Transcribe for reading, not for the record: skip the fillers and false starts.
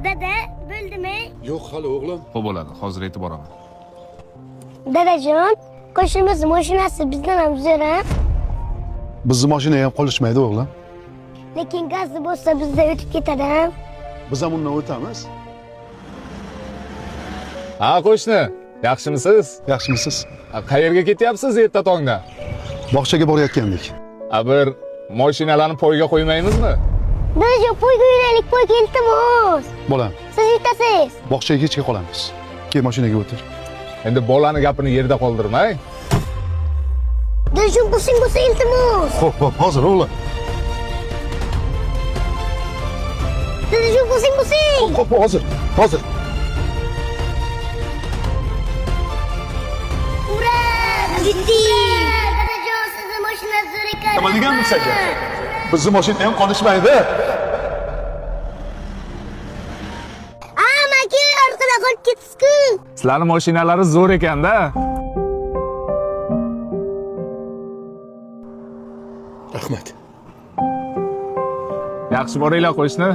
Dada, bo'ldimi? Yo'q, hali o'g'lim. Xo'p bo'ladi, hozir aytib boraman. Dadajon, qo'shnimiz mashinasi bizdan ham zo'r. Bizni mashina ham qolishmaydi o'g'lim. Lekin gazi bo'lsa bizda o'tib ketadi. Biz ham undan o'tamiz. Ha, qo'shni, yaxshimisiz? Yaxshimisiz? Qayerga ketyapsiz erta tongda? Bog'chaga borayotgandik. Bir mashinalarni poyga qo'ymaymizmi? Dadajon, poyga yuraylik, poyga iltimos. Bolam, Siz yutasiz. bog'chaga kechga qolamiz. Kel, mashinaga o'tir. Endi bolani gapini yerda qoldirmay. Dadajon, bo'lsa iltimos. Xo'p, hozir o'g'lim. Dadajon, bo'lsing. Xo'p, hozir. Ura! Yetdik! Dadajon, sizni mashina zo'r ekan. Nima deganmiz senga? Bizni mashina ham qolishmaydi. Maka orqada qolib ketdingiz-ku. Sizlarning mashinalaringiz zo'r ekan-da. Rahmat. Yaxshi boringlar qo'shni.